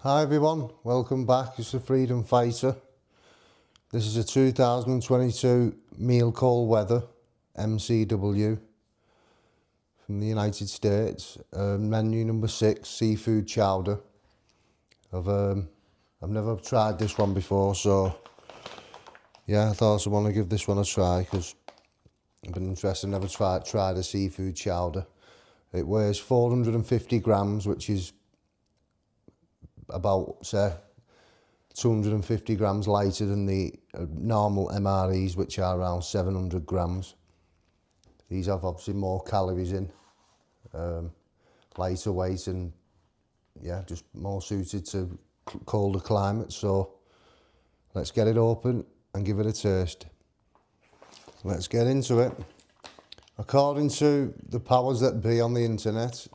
Hi everyone, welcome back. It's the Freedom Fighter. This is a 2022 Meal Cold Weather MCW from the United States. Menu number 6, seafood chowder. I've never tried this one before, so yeah, I thought I'd want to give this one a try because I've been interested. Never tried a seafood chowder. It weighs 450 grams, which is about, say, 250 grams lighter than the normal MREs, which are around 700 grams. These have obviously more calories in, lighter weight, and yeah, just more suited to colder climates. So let's get it open and give it a taste. Let's get into it. According to the powers that be on the internet,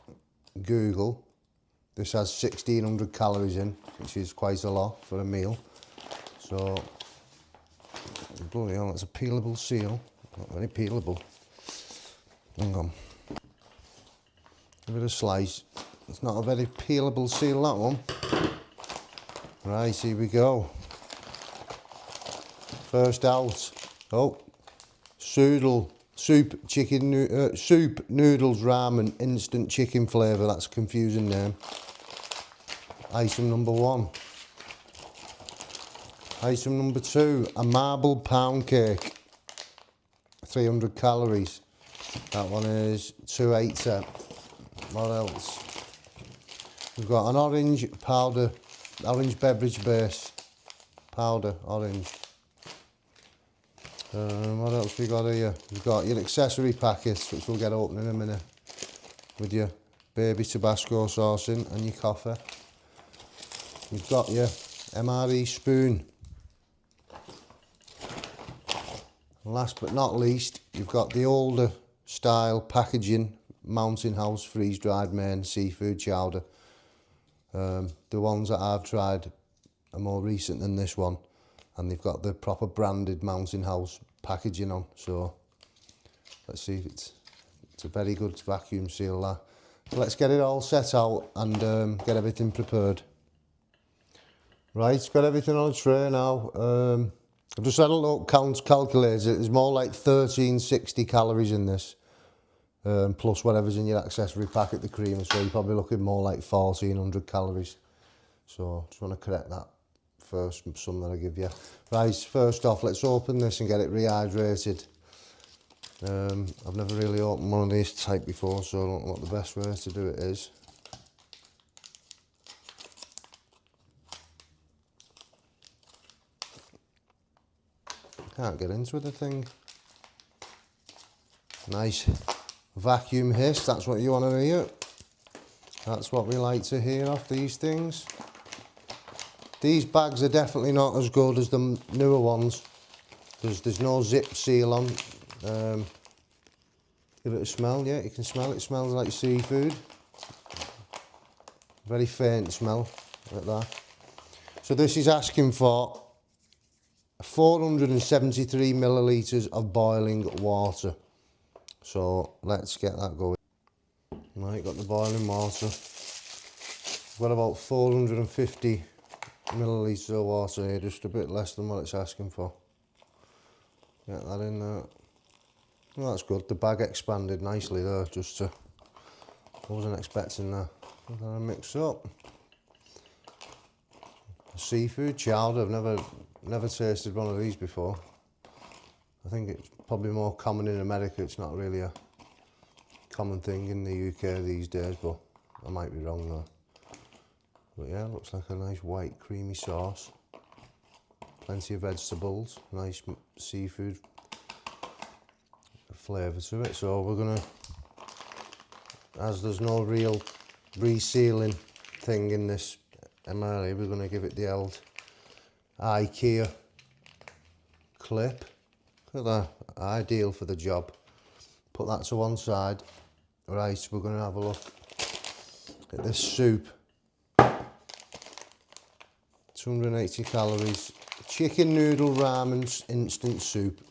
Google, this has 1600 calories in, which is quite a lot for a meal. So, bloody hell, it's a peelable seal. Not very peelable. Hang on. Give it a slice. It's not a very peelable seal, that one. Right, here we go. First out. Oh, soup noodles ramen instant chicken flavour. That's a confusing name. Item number 1. Item number 2, a marble pound cake, 300 calories. That one is 280. What else? We've got an orange beverage base powder, orange. What else we got here? We've got your accessory packets, which we'll get open in a minute, with your baby Tabasco sauce in and your coffee. You've got your MRE spoon. Last but not least, you've got the older style packaging Mountain House freeze-dried Maine seafood chowder. The ones that I've tried are more recent than this one, and they've got the proper branded Mountain House packaging on. So let's see if it's a very good vacuum seal, that. So let's get it all set out and get everything prepared. Right, got everything on a tray now. I've just had a look, calculated it. There's more like 1360 calories in this, plus whatever's in your accessory packet, the creamer. So you're probably looking more like 1400 calories. So just want to correct that first sum that I give you. Right, first off, let's open this and get it rehydrated. I've never really opened one of these type before, so I don't know what the best way to do it is. Can't get into the thing. Nice vacuum hiss, that's what you want to hear. That's what we like to hear off these things. These bags are definitely not as good as the newer ones. There's no zip seal on. Give it a smell. Yeah, you can smell it. It smells like seafood. Very faint smell, like that. So this is asking for 473 millilitres of boiling water. So let's get that going. Right, got the boiling water. We've got about 450 millilitres of water here, just a bit less than what it's asking for. Get that in there. Well, that's good. The bag expanded nicely there, I wasn't expecting that. Then I mix up. Seafood chowder, I've never tasted one of these before. I think it's probably more common in America. It's not really a common thing in the UK these days, but I might be wrong though. But yeah, looks like a nice white creamy sauce. Plenty of vegetables, nice seafood flavour to it. So we're gonna, as there's no real resealing thing in this MRE, we're gonna give it the old IKEA clip. Look at that, ideal for the job. Put that to one side. Right, we're going to have a look at this soup. 280 calories. Chicken noodle ramen instant soup.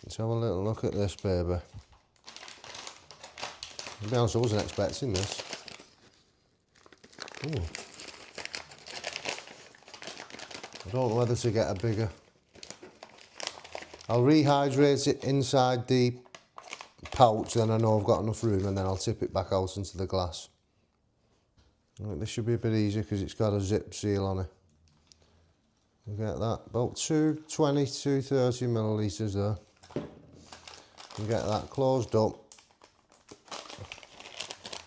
Let's have a little look at this, baby. To be honest, I wasn't expecting this. Ooh. I don't know whether to get a bigger. I'll rehydrate it inside the pouch, then I know I've got enough room, and then I'll tip it back out into the glass. I think this should be a bit easier because it's got a zip seal on it. You get that, about 220, 230 millilitres there. You get that closed up.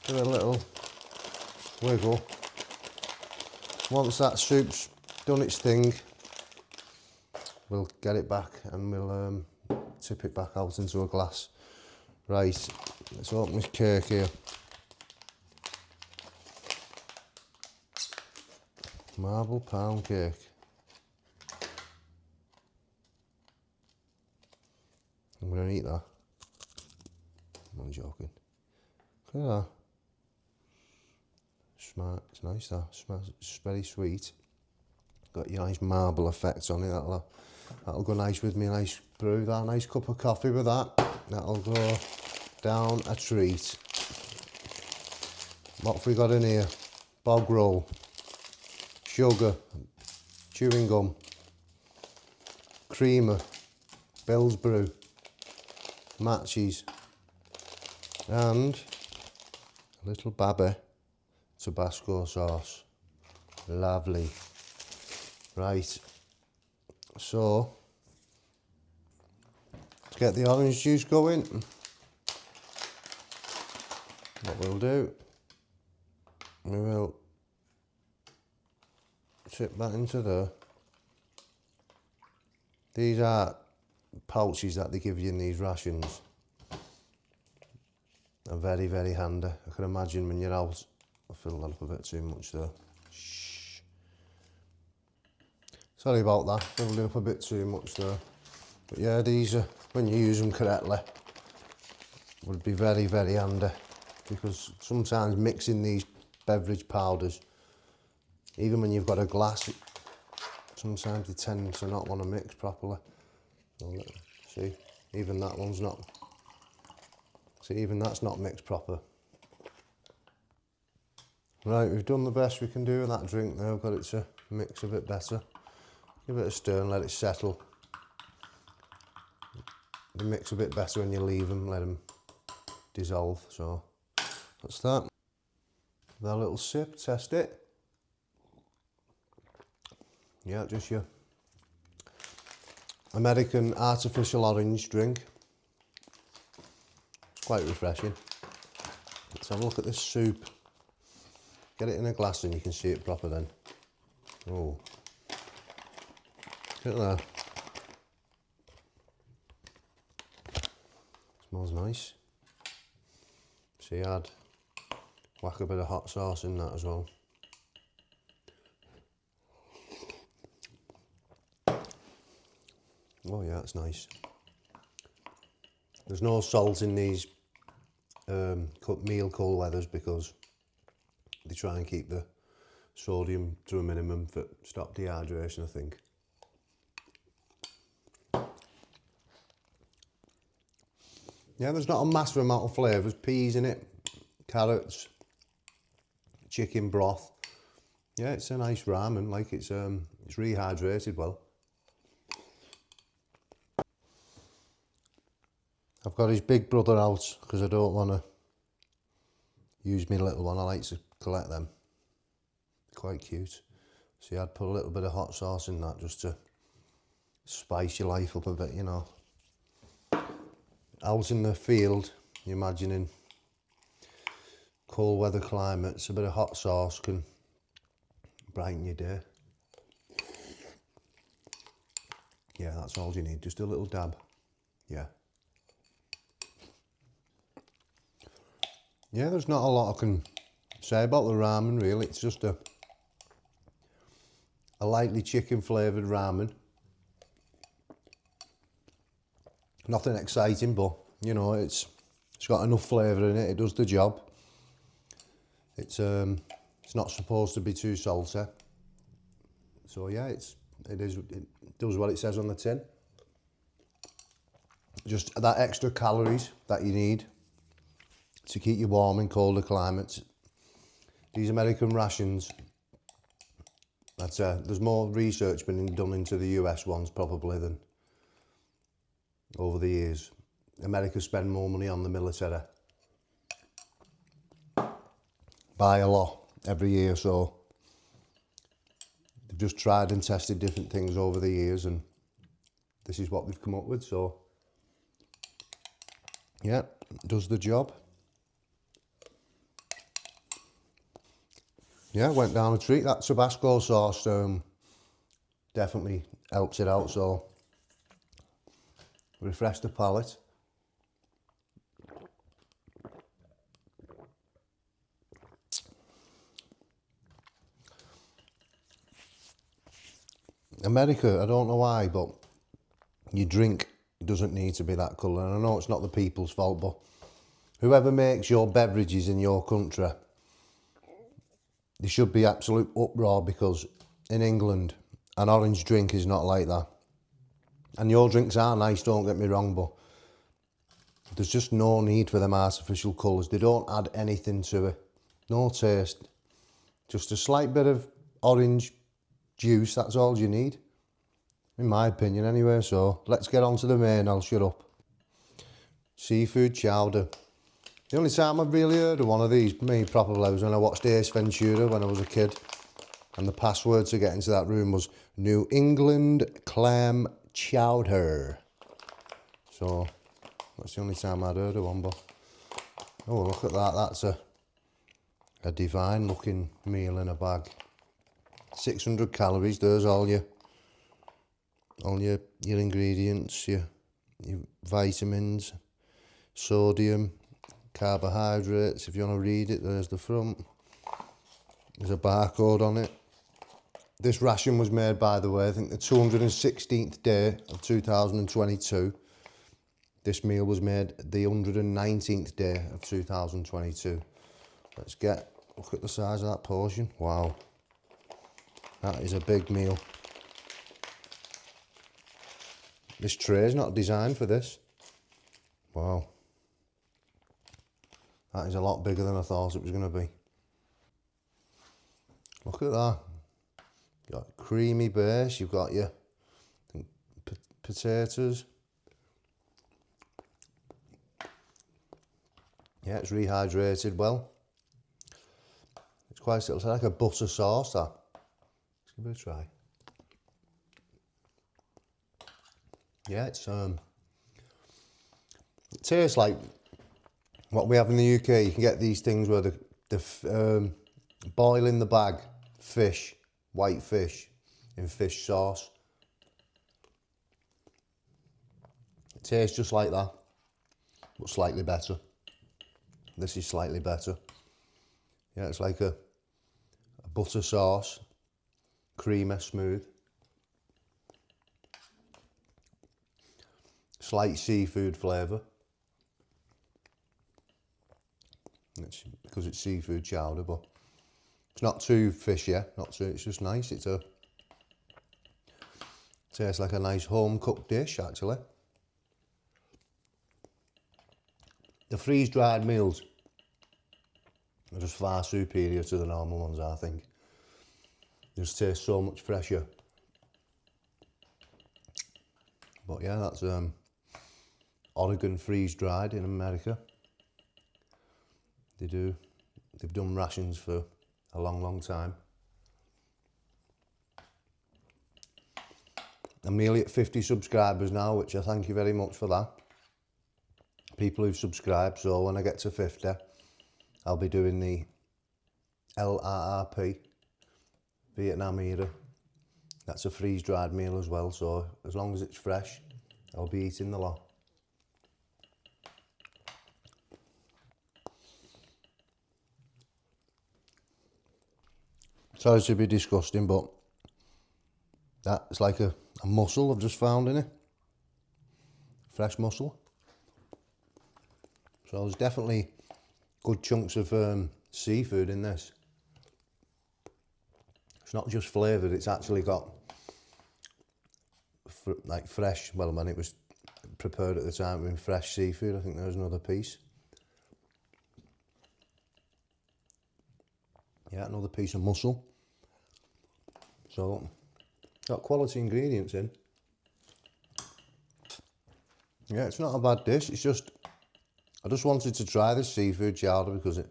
Give it a little wiggle. Once that soup's done its thing, we'll get it back and we'll tip it back out into a glass. Right, let's open this cake here. Marble pound cake. I'm going to eat that. I'm not joking. Look at that. Smart. It's nice that. It's very sweet. Got your nice marble effect on it. That'll go nice with me. Nice brew. That nice cup of coffee with that. That'll go down a treat. What have we got in here? Bog roll, sugar, chewing gum, creamer, Bill's brew, matches, and a little babby Tabasco sauce. Lovely. Right, so let's get the orange juice going. What we'll do, we will tip that into there. These are pouches that they give you in these rations. They're very, very handy. I can imagine when you're out, I filled that up a bit too much there. Shh. Sorry about that, filled it up a bit too much there. But yeah, these are, when you use them correctly, would be very, very handy. Because sometimes mixing these beverage powders, even when you've got a glass, sometimes they tend to not want to mix properly. See, even that one's not. See, even that's not mixed proper. Right, we've done the best we can do with that drink now. Got it to mix a bit better. Give it a stir and let it settle. They mix a bit better when you leave them, let them dissolve. So that's that. That little sip, test it. Yeah, just your American artificial orange drink. It's quite refreshing. Let's have a look at this soup. Get it in a glass and you can see it proper then. Oh, look at that. Smells nice. See, I'd whack a bit of hot sauce in that as well. Oh yeah, it's nice. There's no salt in these meal cold weathers because they try and keep the sodium to a minimum for stop dehydration, I think. Yeah, there's not a massive amount of flavours. Peas in it, carrots, chicken broth. Yeah, it's a nice ramen. Like it's rehydrated well. I've got his big brother out because I don't want to use my little one. I like to collect them. Quite cute. See, I'd put a little bit of hot sauce in that just to spice your life up a bit, you know. Out in the field, you're imagining cold weather climates, a bit of hot sauce can brighten your day. Yeah, that's all you need, just a little dab. Yeah. Yeah, there's not a lot I can say about the ramen really. It's just a lightly chicken flavoured ramen. Nothing exciting, but you know, it's got enough flavour in it. It does the job. It's not supposed to be too salty. So yeah, it does what it says on the tin. Just that extra calories that you need to keep you warm in colder climates. These American rations There's more research been done into the US ones probably than over the years. America spend more money on the military by a lot every year, so they've just tried and tested different things over the years, and this is what they've come up with. So yeah, does the job. Yeah, went down a treat. That Tabasco sauce definitely helps it out, so refresh the palate. America, I don't know why, but your drink doesn't need to be that colour. And I know it's not the people's fault, but whoever makes your beverages in your country, they should be absolute uproar, because in England, an orange drink is not like that. And your drinks are nice, don't get me wrong, but there's just no need for them artificial colours. They don't add anything to it. No taste. Just a slight bit of orange juice, that's all you need. In my opinion anyway, so let's get on to the main, I'll shut up. Seafood chowder. The only time I've really heard of one of these, me probably, was when I watched Ace Ventura when I was a kid. And the password to get into that room was New England Clam Chowder. So that's the only time I'd heard of one, but oh, look at that, that's a divine looking meal in a bag. 600 calories, there's all your ingredients, your vitamins, sodium, carbohydrates. If you want to read it, there's the front. There's a barcode on it. This ration was made, by the way, I think the 216th day of 2022. This meal was made the 119th day of 2022. Look at the size of that portion. Wow. That is a big meal. This tray is not designed for this. Wow. That is a lot bigger than I thought it was going to be. Look at that. You've got a creamy base, you've got your potatoes. Yeah, it's rehydrated well. It's like a butter sauce, that. Let's give it a try. Yeah, it tastes like what we have in the UK. You can get these things where the boil in the bag fish, white fish in fish sauce. It tastes just like that, but slightly better. This is slightly better. Yeah, it's like a butter sauce, creamy, smooth. Slight seafood flavour. It's because it's seafood chowder, but it's not too fishy, it's just nice. Tastes like a nice home cooked dish, actually. The freeze dried meals are just far superior to the normal ones, I think. They just taste so much fresher. But yeah, that's Oregon freeze dried in America. They've done rations for a long time. I'm nearly at 50 subscribers now, which I thank you very much for that. People who've subscribed, so when I get to 50, I'll be doing the LRRP, Vietnam era. That's a freeze-dried meal as well, so as long as it's fresh, I'll be eating the lot. Sorry to be disgusting, but that's like a mussel I've just found in it. Fresh mussel. So there's definitely good chunks of seafood in this. It's not just flavoured, it's actually got like fresh, well, when it was prepared at the time with fresh seafood. I think there's another piece. Yeah, another piece of mussel. So, got quality ingredients in. Yeah, it's not a bad dish. It's just, I just wanted to try this seafood chowder because I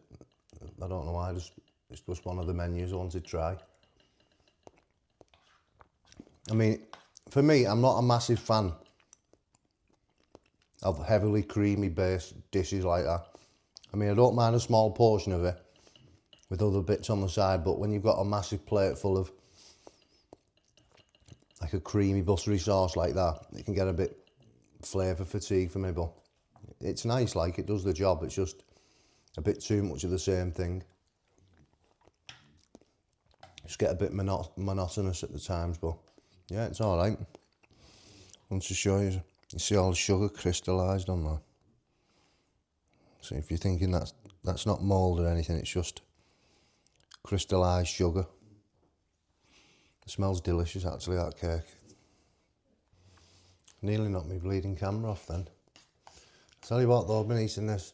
don't know why, it's just one of the menus I wanted to try. I mean, for me, I'm not a massive fan of heavily creamy based dishes like that. I mean, I don't mind a small portion of it with other bits on the side, but when you've got a massive plate full of like a creamy buttery sauce like that, it can get a bit flavour fatigue for me, but it's nice, like it does the job. It's just a bit too much of the same thing. Just get a bit monotonous at the times, but yeah, it's all right. I want to show you. You see all the sugar crystallised on there. So if you're thinking that's not mould or anything, it's just crystallised sugar. It smells delicious actually, that cake. Nearly knocked my bleeding camera off then. Tell you what though, I've been eating this.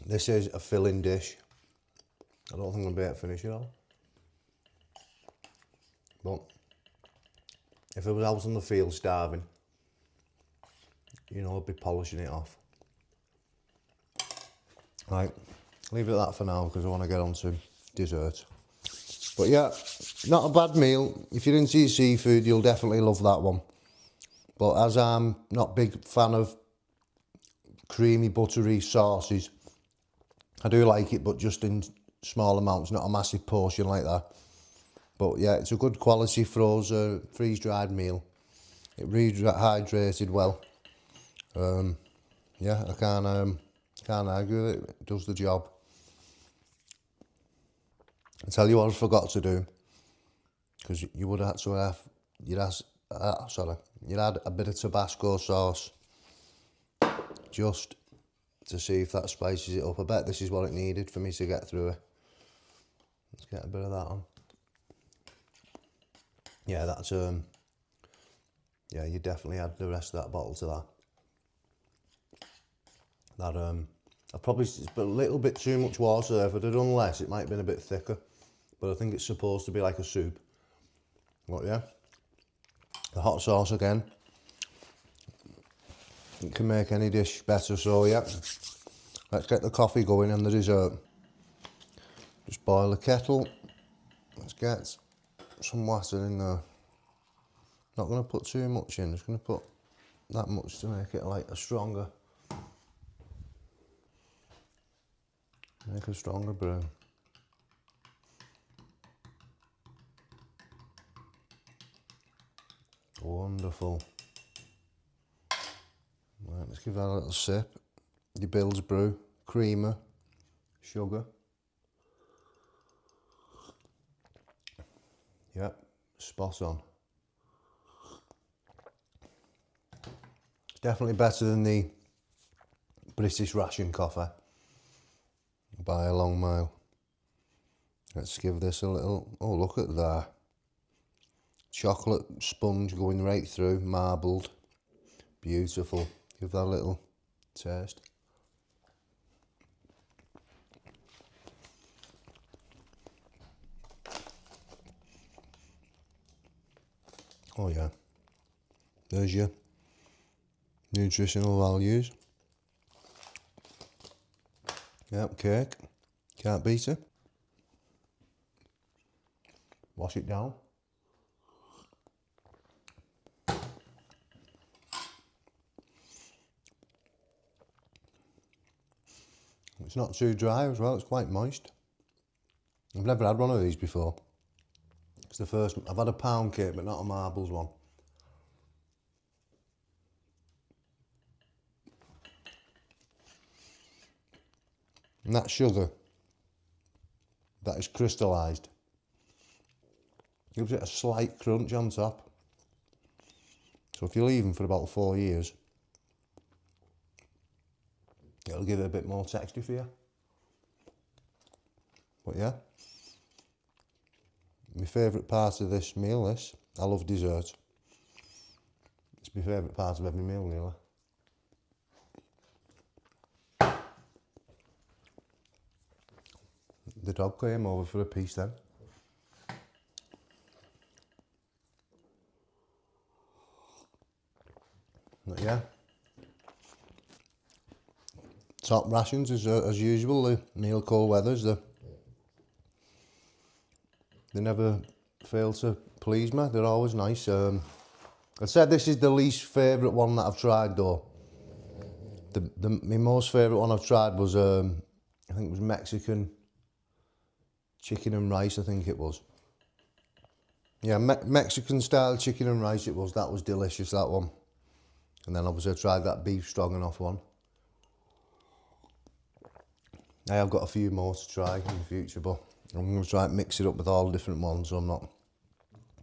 This is a filling dish. I don't think I'll be able to finish it all. But if I was out on the field starving, you know, I'd be polishing it off. Right, leave it at that for now because I want to get on to dessert. But yeah, not a bad meal. If you're into your seafood, you'll definitely love that one. But as I'm not a big fan of creamy, buttery sauces, I do like it, but just in small amounts, not a massive portion like that. But yeah, it's a good quality frozen, freeze-dried meal. It rehydrated well. Yeah, I can't argue with it. It does the job. I tell you what I forgot to do, because you would have to have, you'd add a bit of Tabasco sauce just to see if that spices it up. I bet this is what it needed for me to get through it. Let's get a bit of that on. Yeah, that's yeah, you definitely add the rest of that bottle to that. I probably put a little bit too much water there. If I'd have done less, it might have been a bit thicker. But I think it's supposed to be like a soup. But yeah, the hot sauce again. It can make any dish better, so yeah. Let's get the coffee going and the dessert. Just boil the kettle. Let's get some water in there. Not going to put too much in, just going to put that much to make it like a stronger brew. Wonderful. Right, let's give that a little sip. Your Bill's brew, creamer, sugar. Yep, spot on. It's definitely better than the British ration coffee by a long mile. Let's give this a little, oh look at that. Chocolate sponge going right through, marbled. Beautiful. Give that a little taste. Oh yeah. There's your nutritional values. Yep, cake. Can't beat it. Wash it down. It's not too dry as well, it's quite moist. I've never had one of these before. It's the first, I've had a pound cake, but not a marbles one. And that sugar, that is crystallised, gives it a slight crunch on top. So if you leave them for about 4 years, it'll give it a bit more texture for you. But yeah, my favourite part of this meal, this. I love dessert. It's my favourite part of every meal, nearly. The dog came over for a piece then. top rations as usual. The meal cold weathers, they never fail to please me. They're always nice. I said this is the least favourite one that I've tried though. My most favourite one I've tried was I think it was Mexican chicken and rice. I think it was. Yeah, Mexican style chicken and rice it was. That was delicious, that one. And then obviously I tried that beef stroganoff one. I have got a few more to try in the future, but I'm going to try and mix it up with all the different ones, so I'm not...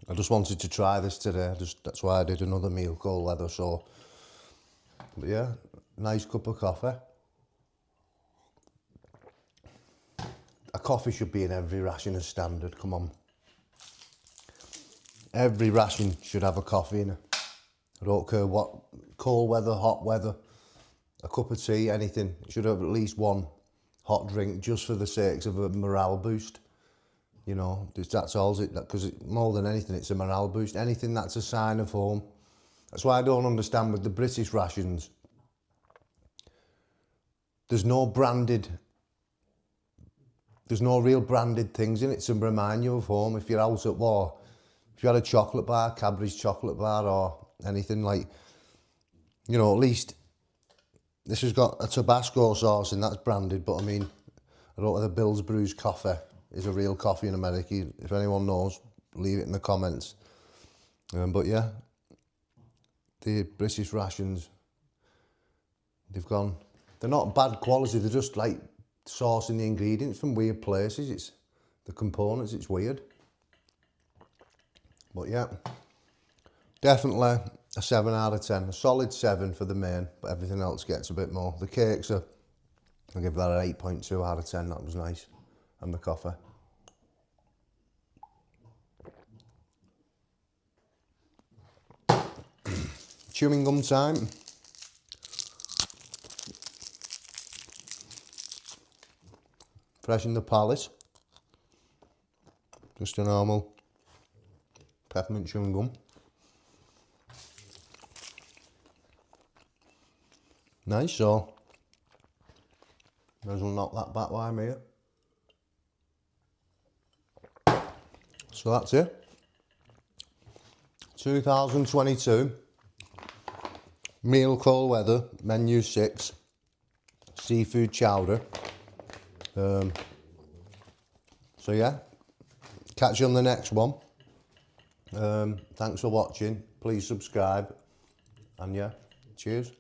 I just wanted to try this today, that's why I did another meal cold weather, so... But yeah, nice cup of coffee. A coffee should be in every ration as standard, come on. Every ration should have a coffee in it. I don't care what, cold weather, hot weather, a cup of tea, anything. It should have at least one hot drink just for the sakes of a morale boost. You know, that's all it, because more than anything, it's a morale boost. Anything that's a sign of home. That's why I don't understand with the British rations. There's no real branded things in it to remind you of home. If you're out at war, if you had a chocolate bar, Cadbury's chocolate bar or anything like, you know, at least this has got a Tabasco sauce and that's branded, but I mean, I don't know whether Bill's Brews coffee is a real coffee in America. If anyone knows, leave it in the comments. But yeah, the British rations, they're not bad quality, they're just like sourcing the ingredients from weird places. It's the components, it's weird. But yeah, definitely a 7 out of 10. A solid 7 for the main, but everything else gets a bit more. The cakes I'll give that an 8.2 out of 10, that was nice. And the coffee. Chewing gum time. Fresh in the palate. Just a normal peppermint chewing gum. Nice, so may as well knock that back while I'm here. So that's it. 2022 meal cold weather, menu 6, seafood chowder. So yeah, catch you on the next one. Thanks for watching, please subscribe, and yeah, cheers.